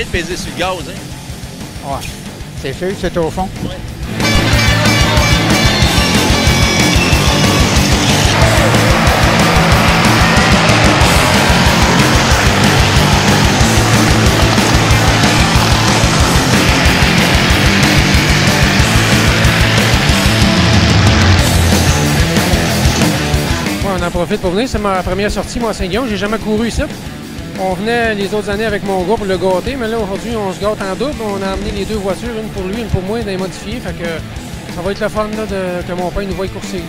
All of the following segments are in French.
de peser sur le gaz, hein? Ouais. C'est sûr, c'est au fond. Ouais. On en profite pour venir. C'est ma première sortie, moi, à Saint-Guillaume. J'ai jamais couru ici. On venait les autres années avec mon gars pour le gâter, mais là, aujourd'hui, on se gâte en double. On a amené les deux voitures, une pour lui, une pour moi, dans les modifiés. Fait que ça va être le fun là, que mon père nous voie courser.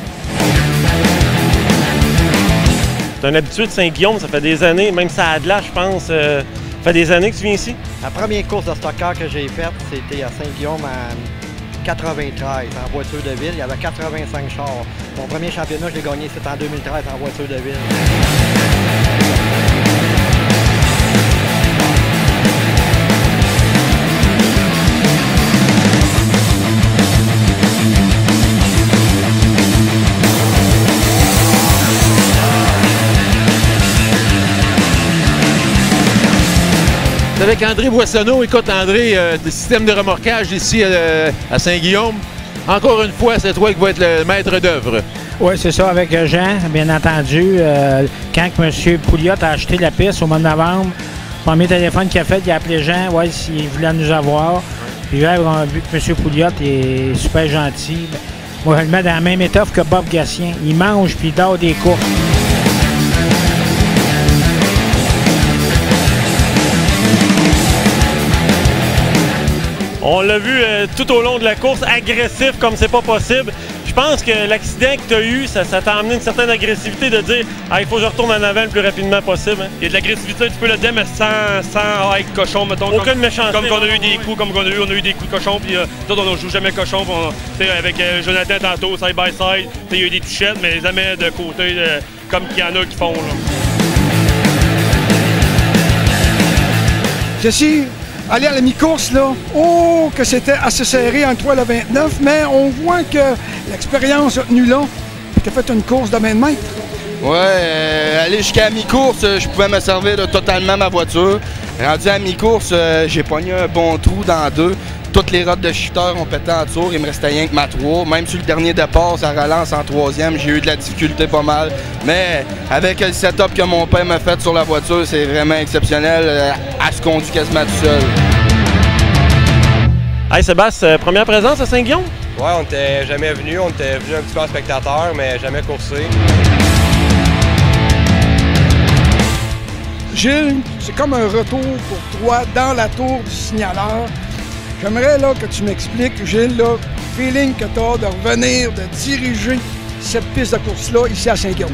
C'est un habitué de Saint-Guillaume, ça fait des années, même ça a de là, je pense. Ça fait des années que tu viens ici? La première course de stocker que j'ai faite, c'était à Saint-Guillaume en 93, en voiture de ville. Il y avait 85 chars. Mon premier championnat, je l'ai gagné, c'était en 2013, en voiture de ville. C'est avec André Boissonneau. Écoute, André, le système de remorquage ici à Saint-Guillaume. Encore une fois, c'est toi qui vas être le maître d'œuvre. Oui, c'est ça, avec Jean, bien entendu. Quand M. Pouliot a acheté la piste au mois de novembre, le premier téléphone qu'il a fait, il a appelé Jean, ouais, s'il voulait nous avoir. Puis là, on a vu que M. Pouliot est super gentil. Moi, je le mets dans la même étoffe que Bob Gatien. Il mange puis il dort des courses. On l'a vu tout au long de la course, agressif comme c'est pas possible. Je pense que l'accident que tu as eu, ça t'a amené une certaine agressivité de dire ah, il faut que je retourne en avant le plus rapidement possible. Hein. Il y a de l'agressivité un petit peu là-dedans, mais sans être cochon, mettons. Aucune méchanceté. Comme qu'on a eu des coups, comme qu'on a eu des coups de cochon, puis nous autres, on ne joue jamais cochon. Avec Jonathan tantôt, side by side, il y a eu des touchettes, mais jamais de côté comme qu'il y en a qui font. Là. Jessie, aller à la mi-course, là, oh, que c'était assez serré entre toi et le 29, mais on voit que l'expérience a tenu là, puis tu as fait une course de main de maître. Ouais, aller jusqu'à la mi-course, je pouvais me servir de totalement ma voiture. Rendu à la mi-course, j'ai pogné un bon trou dans deux. Toutes les rottes de shifter ont pété en tour, il me restait rien que ma 3. Même sur le dernier départ, ça relance en troisième, j'ai eu de la difficulté pas mal. Mais avec le setup que mon père m'a fait sur la voiture, c'est vraiment exceptionnel. Elle se conduit quasiment tout seul. Hey Sébastien, première présence à Saint-Guillaume? Ouais, on n'était jamais venu. On était venu un petit peu en spectateur, mais jamais coursé. Gilles, c'est comme un retour pour toi dans la tour du signaleur. J'aimerais là, que tu m'expliques, Gilles, le feeling que tu as de revenir, de diriger cette piste de course-là ici à Saint-Guillaume.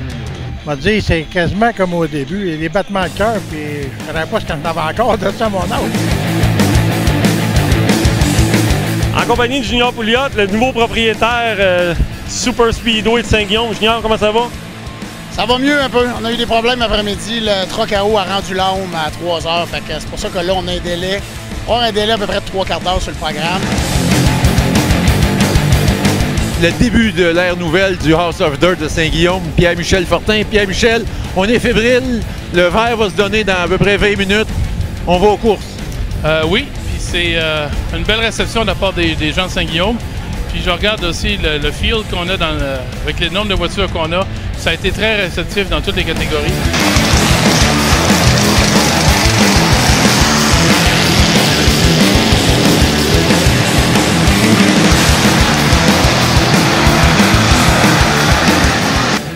On va te dire, c'est quasiment comme au début. Il y a des battements de cœur, puis je ne savais pas ce qu'on avait encore de ça à mon âge. En compagnie de Junior Pouliot, le nouveau propriétaire Super Speedway de Saint-Guillaume. Junior, comment ça va? Ça va mieux un peu. On a eu des problèmes après-midi. Le troc à eau a rendu l'âme à 3 heures. C'est pour ça que là, on a un délai. On a un délai à peu près de 3 quarts d'heure sur le programme. Le début de l'ère nouvelle du House of Dirt de Saint-Guillaume, Pierre-Michel Fortin. Pierre-Michel, on est fébrile. Le verre va se donner dans à peu près 20 minutes. On va aux courses. Oui, puis c'est une belle réception de la part des gens de Saint-Guillaume. Puis je regarde aussi le field qu'on a avec le nombre de voitures qu'on a. Ça a été très réceptif dans toutes les catégories.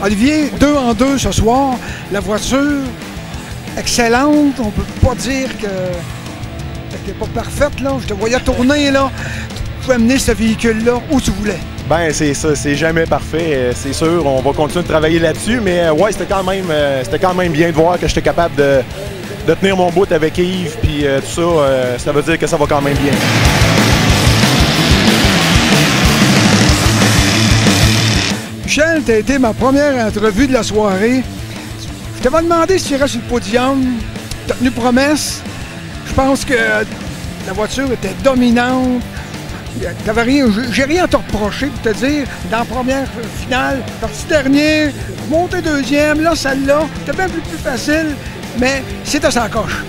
Olivier, 2 en 2 ce soir. La voiture, excellente. On peut pas dire qu'elle n'était pas parfaite, là. Je te voyais tourner, là. Tu pouvais amener ce véhicule-là où tu voulais. Ben c'est ça, c'est jamais parfait, c'est sûr. On va continuer de travailler là-dessus, mais ouais, c'était quand même bien de voir que j'étais capable de tenir mon bout avec Yves, puis tout ça, ça veut dire que ça va quand même bien. Michel, tu as été ma première entrevue de la soirée. Je t'avais demandé si tu irais sur le podium. Tu as tenu promesse. Je pense que la voiture était dominante. J'ai rien à te reprocher pour te dire, dans la première finale, parti dernier, monté deuxième, là, celle-là, c'était bien plus facile, mais c'était sa coche.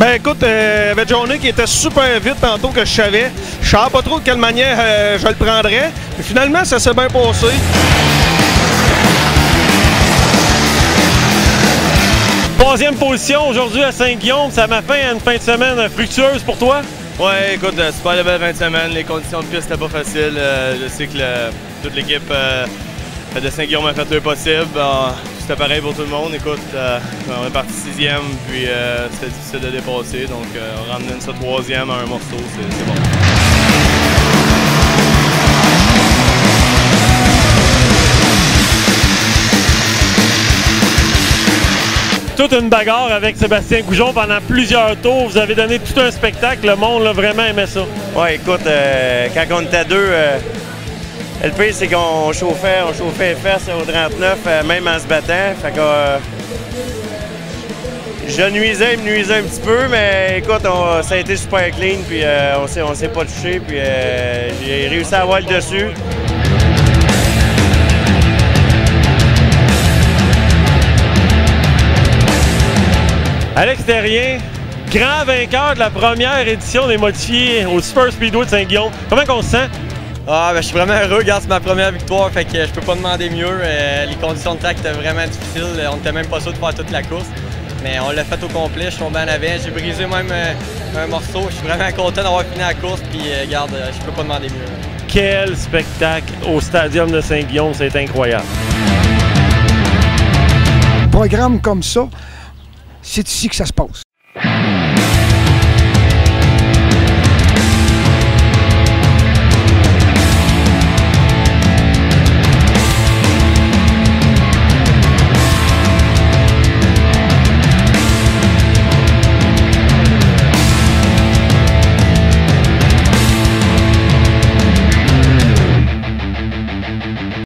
Ben écoute, il y avait Johnny qui était super vite tantôt que je savais. Je savais pas trop de quelle manière je le prendrais. Mais finalement, ça s'est bien passé. Troisième position aujourd'hui à Saint-Guillaume, ça m'a fait une fin de semaine fructueuse pour toi? Ouais, écoute, super de belle fin de semaine. Les conditions de piste n'étaient pas faciles. Je sais que toute l'équipe de Saint-Guillaume a fait le possible. C'était pareil pour tout le monde. Écoute, on est parti 6e, puis c'était difficile de dépasser. Donc, on ramène ça 3e à un morceau, c'est bon. Toute une bagarre avec Sébastien Goujon pendant plusieurs tours. Vous avez donné tout un spectacle. Le monde a vraiment aimé ça. Ouais, écoute, quand on était à deux, le pire, c'est qu'on chauffait les fesses au 39, même en se battant. Fait que je nuisais, il me nuisait un petit peu, mais écoute, ça a été super clean, puis on s'est pas touché, puis j'ai réussi à avoir le dessus. Alex Terrien, grand vainqueur de la première édition des modifiés au Super Speedway de Saint-Guillaume. Comment on se sent? Ah, ben, je suis vraiment heureux. Regarde, c'est ma première victoire, fait que je peux pas demander mieux. Les conditions de track étaient vraiment difficiles. On n'était même pas sûr de faire toute la course. Mais on l'a fait au complet. Je suis tombé en avant. J'ai brisé même un morceau. Je suis vraiment content d'avoir fini la course. Puis, regarde, je peux pas demander mieux. Quel spectacle au Stadium de Saint-Guillaume. C'est incroyable. Un programme comme ça, c'est ici que ça se passe.